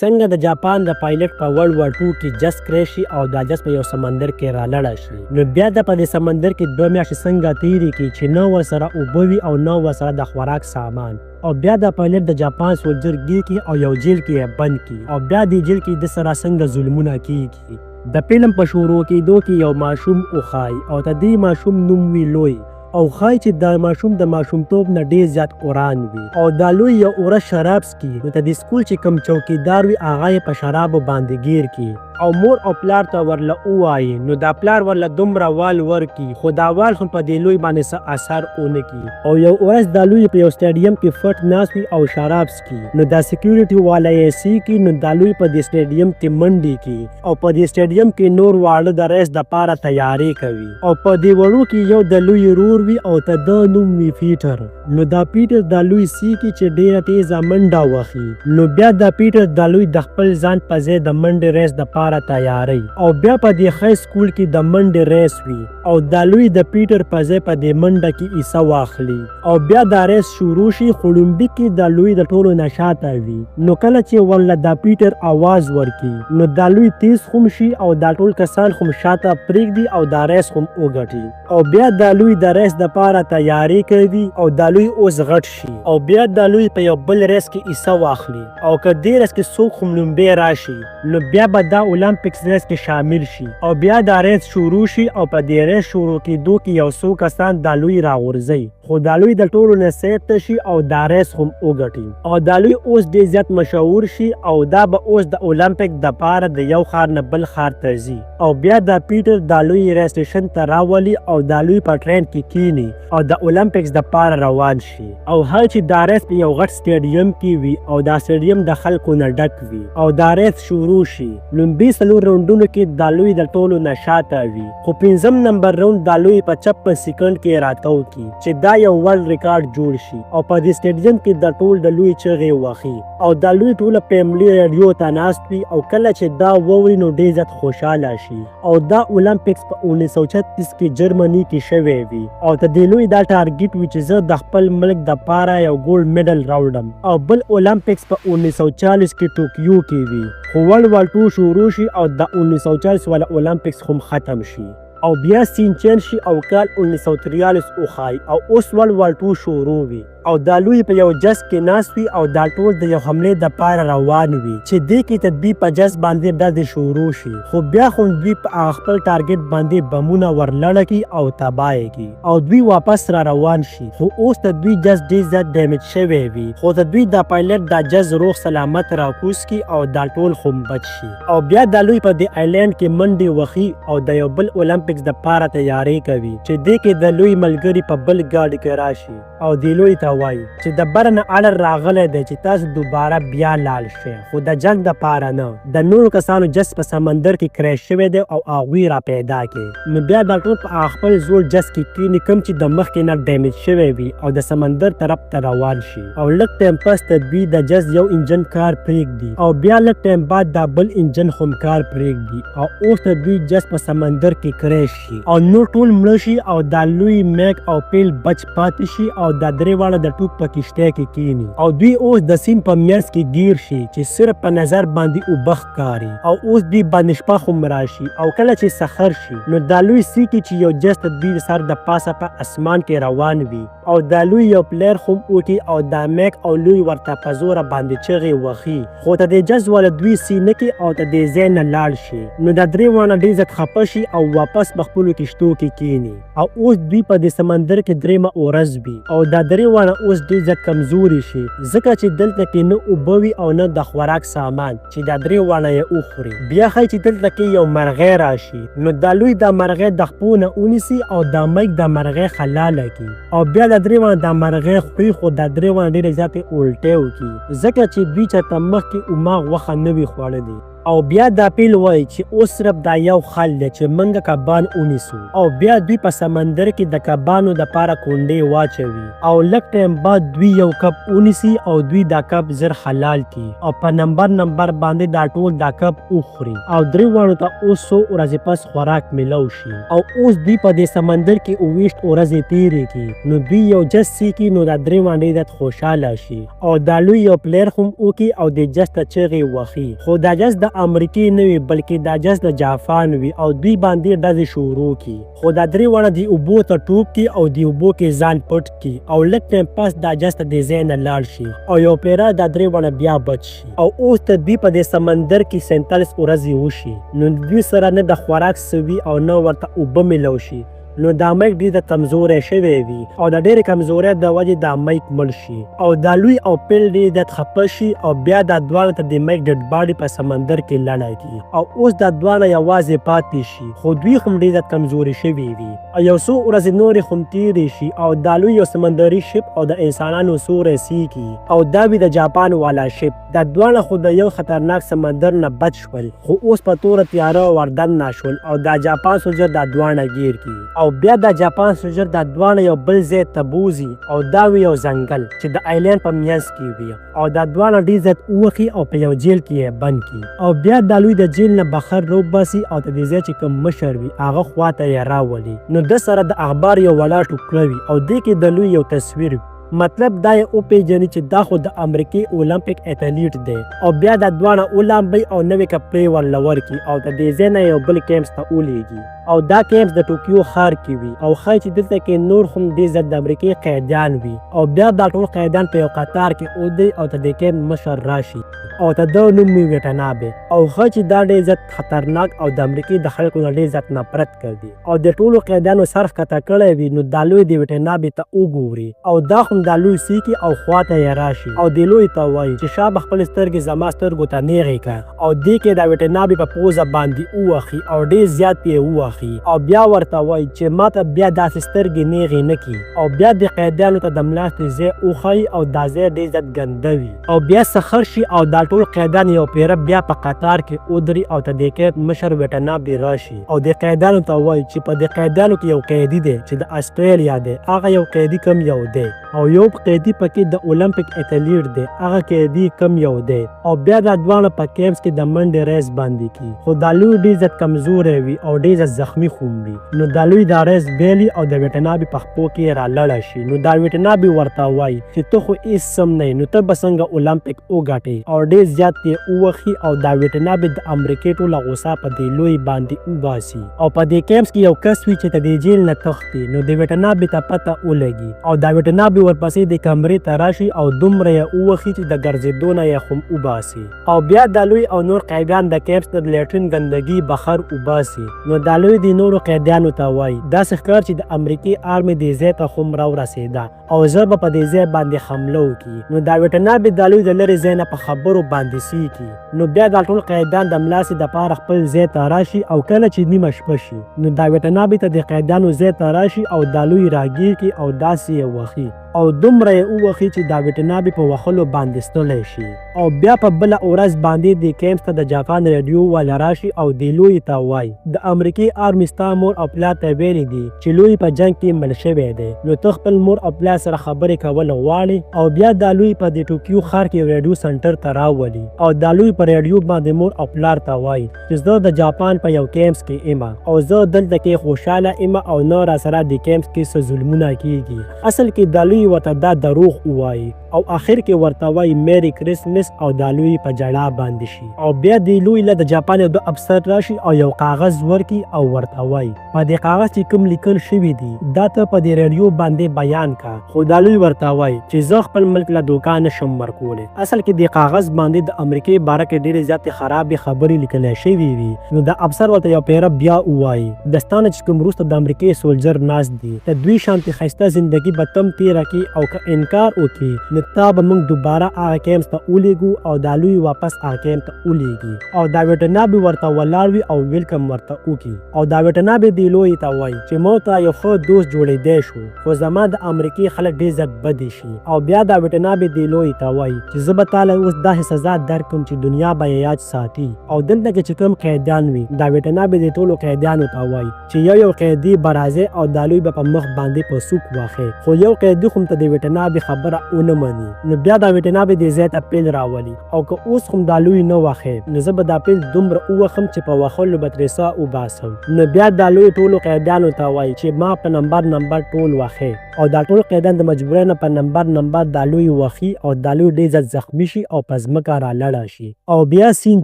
څنګه د جاپان د پایلټ په ورلډ وار 2 کې جس کریش شي او دا جس په یو سمندر کې رالاړه شي. نو بیا د په دې سمندر کې 2 میاشتې څنګه تیرې کړي چې نه ورسره اوبه وي او نه ورسره د خوراک سامان. او بیا د پایلټ د جاپان سولجر ګیر کړي او یو جیل کې یې بند کړي او بیا دې جیل کې د سره څنګه ظلمونه کیږي. د فلم په شروع کېدو کې یو ماشوم وښایي او د دې ماشوم نوم وي لوی او ښایي چې دا ماشوم د ماشومتوب نه ډېر زیات قرآن وي او دا لوی یو اوره شراب څکي. نو د دې سکول چې کوم چوکیدار وي هغه یې په شرابو باندې ګیر کړي او مور او پلار ته ورله ووایي. نو دا پلار ورله دومره وال ورکړي خو دا وال هم په دې لوی باندې څه اثر ونه کړي. او یو ورځ دا لوی په یو سټیډیم کې فټ ناست وي او شراب څکي. نو دا سیکیورټي والا یې څکي. نو دا لوی په دې سټیډیم کې منډې کوي او په دې سټیډیم کې نور واړه د ریس دپاره تیاری کوي او په دې وړو کې یو د لوی رور وي او ته د نوم وي پیټر. نو دا پیټر دا لوی سیکي چې ډیره تیزه منډه وخي. نو بیا دا پیټر دا لوی د خپل ځان په ځای د منډې ریس دپاره تیاری او بیا په دې ښه سکول کې د منډې ریس وي او دا لوی د پیټر په ځای په دې منډه کې حصه واخلي او بیا دا ریس شروع شي. خو لومړي کې دا لوی د ټولو نه شاته وي. نو کله چې ورله دا پیټر आवाज ورکړي نو دا لوی تیز هم شي او دا ټول کسان هم شاته پرېږدي او دا ریس هم وګټي. او بیا دا لوی د ریس دپاره تیاری کوي او دا لوی اوس غټ شي او بیا دا لوی په یو بل ریس کې حصه واخلي او که دې ریس کې څوک هم لومړی راشي نو بیا به دا اولمپکس ریس کې شامل شي او بیا دا ریس شروع شي او په دې ریس شروع کېدو کې یو څو کسان دا لوی راغورځي خو دا لوی د ټولو نه سیفته شي او دا ریس هم وګټي او دا لوی اوس ډېر زیات مشهور شي او دا به اوس د اولمپک دپاره د یو ښار نه بل ښار ته ځي. او بیا دا پیټر دا لوی ریس سټیشن ته راولي او دا لوی په ټرین کې کینی او د اولمپکس دپاره روان شي. او هر چې دا ریس په یو غټ سټیډیم کې وي او دا سټیډیم د خلکو نه ډک وي او دا ریس شروع شي. لومړي 4 راونډونو کې دا لوی د ټولو نه شاته وي خو 5م نمبر راوند دا لوی په 56 سکند کې راتاو کی چې دا یو ورلډ ریکارډ جوړ شي. او په دې سټیډیم کې د ټول د لوی چغې وخی او دا لوی ټوله فیملی رادیو ته ناست وي او کله چې دا ووري نو ډېر زیات خوشحاله شي. او دا اولمپکس په 1936 کې جرمني کې شوی وي او د دې لوی دا ټارګټ وي چې زه د خپل ملک دپاره یو ګولډ میډل راوړم. او بل اولمپکس په 1940 کې ټوکیو کې وي خو ورلډ وار 2 شروع شي او د 1940 والا اولمپکس هم ختم شي او بیا سین چین شي او کال 1943 وښایي او اوس ورلډ وار 2 شروع وي او دا لوی په یو جس کې ناست وي او دا ټول د یو حملې دپاره روان وي چې دې کې تدبیر په جس باندې بیا د شروع شي. خو بیا خو دوی په خپل ټارګټ باندې بمونه ورلړه کړي او تباه یې کړي او دوی واپس را روان شي. خو اوس د دوی جس ډېر زیات ډیمیج شوی وي خو د دوی دا پایلټ دا جس روغ سلامت راکوز کړي او دا ټول هم بچ شي. او بیا دا لوی په دې آیلینډ کې منډې وخي او د یو بل اولمپکس دپاره تیاری کوي چې دې کې د لوی ملګري په بل ګاډي کې راشي او د لوی وایي چې د بر نه اړه راغلی دی چې تاسو دوباره بیا لاړ شئ خو د جنګ دپاره نه. د نورو کسانو جس په سمندر کې کریش شوی دی او هغوی را پیدا کړي. نو بیا دا ټول په خپل زوړ جس کې کیني کوم چې د مخکې نه ډیمیج شوی وي او د سمندر طرف ته روان شي. او لږ ټایم پس د دوی د جس یو انجن کار پرېږدي او بیا لږ ټایم بعد دا بل انجن هم کار پرېږدي او اوس د دوی جس په سمندر کې کریش شي او نور ټول مړه شي او دا لوی میک او پیل بچ پاتې شي او دا درې واړه د ټوپ په کشتۍ کې کینی او دوی اوس د سیند په منځ کې ګیر شي چې صرف په نظر باندې اوبه ښکاري. او اوس دوی باندې شپه هم راشي او کله چې سحر شي نو دا لوی سیکي چې یو جس د دوی سر د پاسه په اسمان کې روان وي او دا لوی یو پلیر هم وکړي او دا میک او لوی ورته په زوره باندې چغې وخي خو ته د جس والا دوی سینه کې او ته د ځای نه لاړ شي. نو دا درې واړه ډېر زیات خفه شي او واپس په خپلو کشتو کې کیني. او اوس دوی په دې سمندر کې 3مه ورځ وي او دا درې واړه اوس ډېر زیات کمزوري شي ځکه چې دلته کې نه اوبه وي او نه د خوراک سامان چې دا درې واړه یې وخوري. بیا ښایي چې دلته کې یو مرغۍ راشي نو دا لوی دا مرغۍ د خپو نه ونیسي او دا میک د مرغۍ خلاله کړي او بیا دا درې واړه دا مرغۍ خوري خو دا درې واړه ډېرې زیاتې الټۍ وکړي ځکه چې دوی چېرته مخکې اوماغ غوښه نه وي خوړلې. او بیا دا پیل وایي چې اوس صرف دا یو خل دی چې موږ کبان ونیسو او بیا دوی په سمندر کې د کبانو دپاره کونډې واچوي او لږ ټایم بعد دوی یو کب ونیسي او دوی دا کب زر حلال کی او په نمبر باندې دا ټول دا کب وخوري او درې واړو ته اوس څو ورځې پس خوراک میلاو شي او اوس دوی په دې سمندر کې 28 ورځې تیرې کړي نو دوی یو جس سیکي نو دا درې باندې د خوشاله شي او دا لوی یو پلیر هم وکي او د جس ته چغې وخي خو دا جس د امریکې نه وي بلکې دا جس د جاپان وي او دوی باندې ډزې شروع کی خو دا درې واړه د اوبو ته ټوپ کی او د اوبو کې ځان پټ کی او لږ ټایم پس دا جس ته د ځای نه لاړ شي او یو پلیره دا درې واړه بیا بچ شي او اوس ته دوی په دې سمندر کې 47 ورځې وشي نو دوی سره نه د خوراک سوي او نه ورته اوبه میلاو شي نو دا مایک ډېر د کمزوری شوی وي او د ډېرې کمزورۍ د وجې دا مایک مړ شي او دا لوی او پیل ډېر د خفه شي او بیا دا دواړه ته د مایک ډډ باډي په سمندر کې لړی کړي او اوس دا دواړه یوازې پاتې شي خو دوی هم ډېر د کمزوري شوي وي او یو څو ورځې نورې هم تېرې شي او دا لوی یو سمندري شپ او د انسانانو سوری سیکي او دا وي د جاپان والا شپ دا دواړه خو د یو خطرناک سمندر نه بچ شول خو اوس په توره تیاره وردننه شول او دا جاپان سولجر دا دواړه ګیر کړي او بیا د جاپان سولجر دا دواړه یو بل ځای ته بوځي او دا وي یو ځنګل چې د آیلینډ په منځ کې وي او دا دواړه ډېر زیات ووخي او په یو جیل کې یې بند کړي او بیا دا لوی د جیل نه بهر روباسي او د دې ځای چې کوم مشر وي هغه خواته یې راولي نو د سره د اخبار یو ولاړ ټوکړه وي او دې کې د لوی یو تصویر وي مطلب دا یې وپېژني چې دا خو د امریکې اولمپیک ایتھلیټ دی او بیا دا دواړه ولامبي او نوې کپړې ورله ورکړي او د دې ځای نه یو بل کیمپس ته ولیږي او دا کیمپس د ټوکیو ښار کې وي او ښایي چې دلته کې نور هم ډېر زیات د امریکې قیدیان وي او بیا دا ټول قیدیان په یو قطار کې ودري او ته د کیمپ مشر راشي او ته د نوم وي ویټنابې او ښایي چې دا ډېر زیات خطرناک او د امریکې د خلکو نه ډېر زیات نفرت کوي او د ټولو قیدیانو سر ښکته کړی وي نو دا لوی د ویټنابې ته وګوري او دا هم دا لوی سیکي او خواته یې راشي او د لوی ته وایي چې شابه خپل سترګې زما سترګو ته نیغې کړه او دې کې دا ویټنابې په پوزه باندې ووخي او ډېر زیات یې ووخي او بیا ورته وایي چې ماته بیا داسې سترګې نیغې نه کړي او بیا د قیدیانو ته د ملاستې ځای وښایي او دا ځای ډېر زیات ګنده وي او بیا سخر شي او دا ټول قیدیان یو پیره بیا په قطار کې ودري او ته د کیمپ مشر ویټنابې راشي او د قیدیانو ته وایي چې په د قیدیانو کې یو قیدي دی چې د اسټرالیا دی هغه یو قیدي کم یو دی او یو قیدي پکې د اولمپیک ایتھلیټ دی هغه قیدي کم یو دی او بیا دا دواړه په کیمپس کې د منډې ریس باندې کړي خو دا لوی ډېر زیات کمزوری وي او ډېر زیات زخمي هم وي نو دا لوی دا ریس بیلي او د ویټنابې په خپو کې رالړه شي نو دا ویټنابې ورته وایي چې ته خو هېڅ سم نه نو ته به څنګه اولمپیک وګټې او ډېر زیات یې ووخي او دا ویټنابې د امریکې ټوله غوسه په دې لوی باندې وباسي او په دې کیمپس کې یو کس وي چې ته د جیل نه تښتي نو د ویټنابې ته پته ولګي او دا ویټنابې ورپسې د کمرې ته راشي او دومره یې ووخي چې د ګرځېدو نه یې هم وباسي او بیا دا لوی او نور قیدیان د کیمپس د لیټرین ګندګي بخر وباسي نو دا لوی د نورو قیدیانو ته وایي داسې ښکار چې د امریکې آرمي دې ځای ته هم راورسېده او زه به په دې ځای باندې حمله وکړي نو دا ویټنابې دا لوی د لرې ځای نه په خبرو باندې سیکي نو بیا دا ټول قیدیان د ملاسې دپاره خپل ځای ته راشي او کله چې نیمه شپه شي نو دا ویټنابې ته د قیدیانو ځای ته راشي او دا لوی راګیر کړي او داسې یې وخي او دومره یې ووخي چې دا ویټنابې په وهلو باندې ستړی شي او بیا په بله ورځ باندې د کیمپس ته د جاپان ریډیو والا راشي او د لوی ته وایي د امریکې آرمي ستا مور او پلار ته ویلي دي چې لوی په جنګ کې مړ شوی دی نو ته خپل مور او پلار سره خبرې کول غواړې او بیا دا لوی په د ټوکیو ښار کې ریډیو سنټر ته راولي او دا لوی په ریډیو باندې مور او پلار ته وایي چې زه د جاپان په یو کیمپس کې یم او زه دلته کې خوشحاله یم او نه راسره د کیمپس کې څه ظلمونه کیږي اصل کې دا لوی ورته دا دروغ ووایي او آخر کې ورته وایي میری کرسمس او دا لوی په جړا باندې شي او بیا د لوی له د جاپان یو افسر راشي او یو کاغذ ورکړي او ورته وایي په دې کاغذ چې کوم لیکل شوي دي دا ته په دې ریډیو باندې بیان کا خو دا لوی ورته وایي چې زه خپل ملک له دوکه نشم ورکولی اصل کې د کاغذ باندې د امریکې باره کې ډېرې زیاتې خرابې خبرې لیکلی شوي وي نو د افسر ورته یو پیره بیا ووایي د ستا نه چې کوم وروسته د امریکې سولجر ناست دي د دوی شانتې ښایسته زندګي به تم تېره کړي او که انکار وکړي نو نو تا به موږ دوباره هغه کیمپس ته ولیږو او دا لوی واپس هغه کیمپ ته ولیږي او دا ویټنابي ورته ولاړ وي او ویلکم ورته وکړي او دا ویټنابي دې لوی ته وایي چې ما ته یو ښه دوست جوړېدی شو خو زما د امریکې خلک ډېر زیات بدې شي او بیا دا ویټنابي دې لوی ته وایي چې زه به تاله اوس داسې سزا درکړم چې دنیا به یې یاد ساتي او دلته کې چې کوم قیدیان وي دا ویټنابي دې ټولو قیدیانو ته وایي چې یو قیدي به راځي او دا لوی به په مخ باندې په سوک واخلي خو یو قیدي خو ته د ویټنابي خبره ونه مني نو بیا دا ویټنابي دې ځای ته پیل راولي او که اوس هم دا لوی نه واخلي نو زه به دا پیل دومره ووخم چې په وهلو به ترې ساه وباسم نو بیا دا لوی ټولو قیدیانو ته وایي چې ما په نمبر ټول واخلي او دا ټول قیدیان د مجبورۍ نه په نمبر دا لوی وخي او دا لوی ډېر زیات زخمي شي او په ځمکه رالاړه شي او بیا سین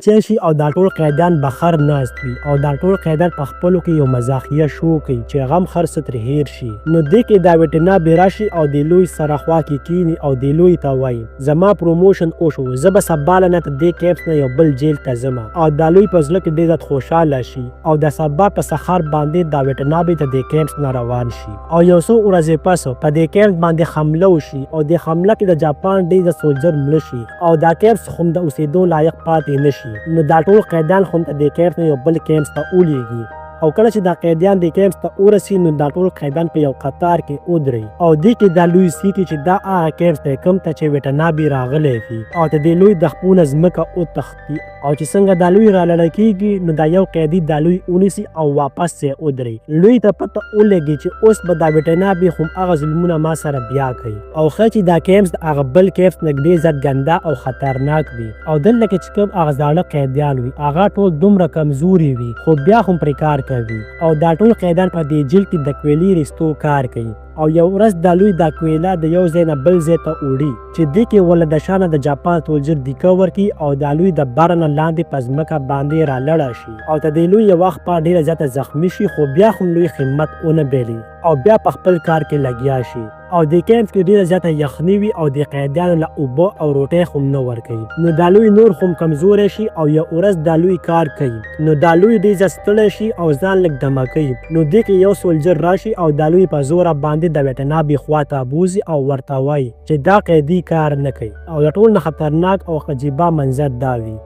چای شي او دا ټول قیدیان بخر ناست وي او دا ټول قیدیان په خپلو کې یو مزاحیه شو کوي چې غم هر څه ترې هیر شي نو دې کې دا ویټنابي راشي او د لوی سره خوا کې کیني او د لوی ته وایي زما پروموشن وشو زه به سبا نه ته دې کیمپس نه یو بل جیل ته ځم او دا لوی په زړه کې ډېر زیات خوشحاله شي او د سبا په سهار باندې دا ویټنابي ته د کیمپس نه روان شي او یو څو ورځې پس په دې کیمپ باندې حمله وشي او د حمله کې د جاپان ډېر سولجر مړه شي او دا کیمپس هم د اوسېدو لایق پاتې نشي نو دا ټول قیدیان هم د کیمپس نه یو بل کیمپس ته ولیږي او کله چې دا قیدیان د کیمپس ته ورسي نو دا ټول قیدیان په یو قطار کې ودري او دې کې دا لوی سیټي چې دا هغه کیمپس دی کوم ته چې ویټنابي راغلی وي او د دې لوی د خپونه ځمکه وتښتي او چې څنګه دا لوی رالاړه کېږي نو دا یو قیدي دا لوی ونیسي او واپس یې ودري لوی ته پته ولګي چې اوس به دا ویټنابي هم هغه ظلمونه ما سره بیا کوي او ښه چې دا کیمپس د هغه بل کیمپس نه ډېر زیات ګنده او خطرناک وي او دلته کې چې کوم هغه زاړه قیدیان وي هغه ټول دومره کمزوري وي خو بیا هم پرې کار کوي او دا ټول قیدیان په دې جیل کې د کویلي رستو کار کوي او یو ورځ دا لوی دا کویلا د یو ځای نه بل ځای ته وړي چې دې کې ول د شانه د جاپان سولجر دیکه ورکي او دا لوی د بار نه لاندې په ځمکه باندې رالاړه شي او ته دې لوی یو وخت په ډېره زیاته زخمي شي خو بیا هم لوی همت ونه بېلي او بیا په خپل کار کې لګیا شي او د کیمپ کې ډېره زیاته یخني وي او د قیدیانو له اوبه او روټۍ هم نه ورکوي نو دا لوی نور هم کمزوری شي او یو ورځ دا لوی کار کوي نو دا لوی ډېر زیات ستړی شي او ځان لږ دمه کوي نو دې کې یو سولجر راشي او دا لوی په زوره باندې د ویټنابي خوا ته بوځي او ورته وایي چې دا قیدي کار نه کوي او د ټول نه خطرناک او عجیبه منظر دا وي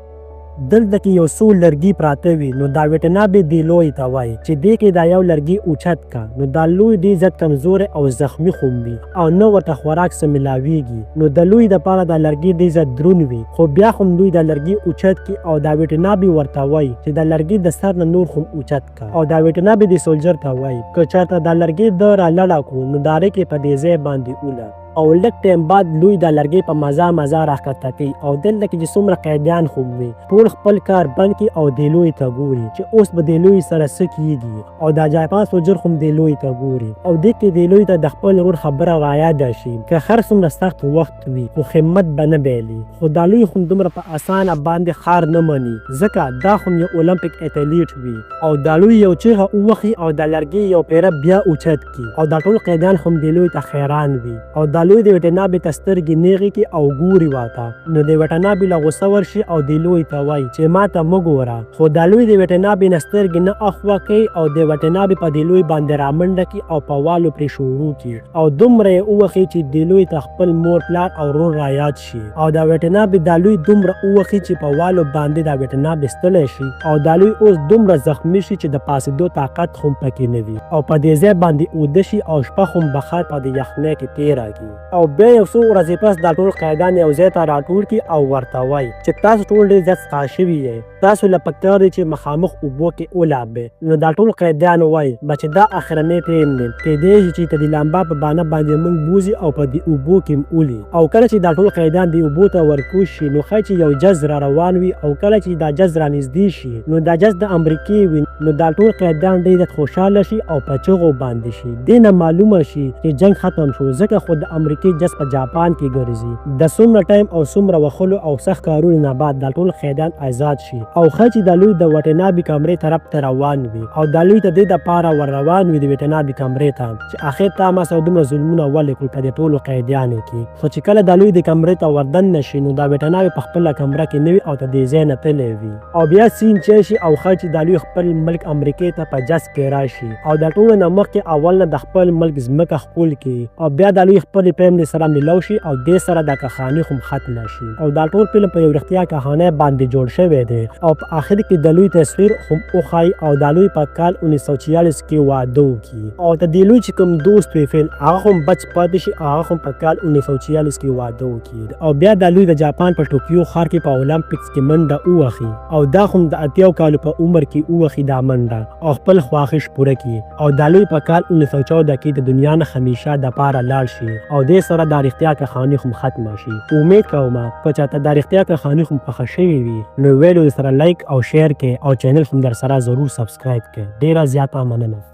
دلته کې یو څو لرګي پراته وي نو دا ویټنابي دې لوی ته وایي چې دې کې دا یو لرګي اوچت کا نو دا لوی ډېر زیات کمزوری او زخمي خو وي او نه ورته خوراک څه ملاویږي نو د لوی دپاره دا لرګي ډېر زیات دروند وي خو بیا هم دوی دا لرګي اوچت کي او دا ویټنابي ورته وایي چې دا لرګي د سر نه نور هم اوچت کا او دا ویټنابي د سولجر ته وایي که چېرته دا لرګي د رالاړه کړو نو دا رېکې په دې ځای باندې اوله او لږ ټایم بعد لوی دا لرګي په مزه راښکته کوي او دلته کې چې څومره قیدیان هم وي ټول خپل کار بند کړي او دې لوی ته ګوري چې اوس به دې لوی سره څه کېږي او دا جاپان سولجر هم دې لوی ته ګوري او دې کې دې لوی ته د خپل ورور خبره رایاده شي که هر څومره سخت وخت وي خو همت به نه بایلي خو دا لوی هم دومره په اسانه باندې خار نه مني ځکه دا هم یو اولمپیک اتلیټ وي او دا لوی یو چیغه ووخي او دا لرګي یو پیره بیا اوچت کړي او دا ټول قیدیان هم دې لوی ته حیران وي او دا لوی د ویټنابي ته سترګې نیغې کړي او ګوري واته نو د ویټنابي له غوسه ورشي او د لوی ته وایي چې ما ته مه ګوره خو دا لوی د ویټنابي نه سترګې نه اخوا کوي او د ویټنابي په د لوی باندې رامنډه کړي او په والو پرې شروع کړي او دومره یې ووخي چې د لوی ته خپل مور پلار او ورور رایاد شي او دا ویټنابي دا لوی دومره ووخي چې په والو باندې دا ویټنابي ستړی شي او دا لوی اوس دومره زخمي شي چې د پاسېدو طاقت هم پکې نه وي او په دې ځای باندې اوده شي او شپه هم بخار په د یخنۍ کې تېره کړي او بیا یو څو ورځې پس دا ټول قیدیان یو ځای ته راټول کړي او ورته وایي چې تاسو ټول ډېر زیات څښا شوي یې تاسو له پکار دی چې مخامخ اوبو کې ولامبئ نو دا ټول قیدیان وایي بچې دا اخرنی ټایم دی کیدای شي چې ته د لامبا په بانه باندې موږ بوځي او په دې اوبو کې ولي او کله چې دا ټول قیدیان دې اوبو ته ورکوز شي نو ښایي چې یو جز را روان وي او کله چې دا جز رانږدې شي نو دا جز د امریکې وي نو دا ټول قیدیان ډېر زیات خوشحاله شي او په چغو باندې شي دې نه معلومه شي چې جنګ ختم شو ځکه خو د امریکې جز په جاپان کې ګرځي د څومره ټایم او څومره وخلو او سخت کارونو نه بعد دا ټول قیدیان آزاد شي او ښه چې د لوی د وټنابي کمرې طرف ته روان وي او د لوی ته د پاره ور روان وي د وټنابي کمرې ته چې اخر ته ما سره دومره ظلمونه ولې کړو په دې ټولو قیدیانو کې خو چې کله د لوی د کمرې ته وردن نشي نو دا وټنابي په خپله کمره کې نه وي او ته دې ځای نه تللی وي او بیا سین چی شي او ښه چې د لوی خپل ملک امریکې ته په جس کې راشي او د ټولو نه مخکې اول نه د خپل ملک ځمکه ښکل کړي او بیا د لوی خپلې فیملي سره ملو شي او دې سره دا کهاني خو ختمه شي او دا ټول فلم په یو رښتیا کهانۍ باندې جوړ شوی دی او په آخر کې د لوی تصویر هم وښایي او د لوی په کال 1946 کې واده وکړي او د دې لوی چې کوم دوست وي فیل هغه هم بچ پاتې شي هغه هم په کال 1946 کې واده وکړي او بیا د لوی د جاپان په ټوکیو ښار کې په اولمپکس کې منډه ووهي او دا هم د 80 کالو په عمر کې ووهي دا منډه او خپل خواهش پوره کړي او د لوی په کال 1914 کې د دنیا نه همیشه د پاره لاړ شي او دې سره د رښتیا کهاني هم ختمه شي امید کوم که چاته د رښتیا کهاني هم خوښه شوې وي نو ویډیو سره لایک او شیر کړئ او چینل هم در سره ضرور سبسکرایب کړئ ډیره زیاته مننه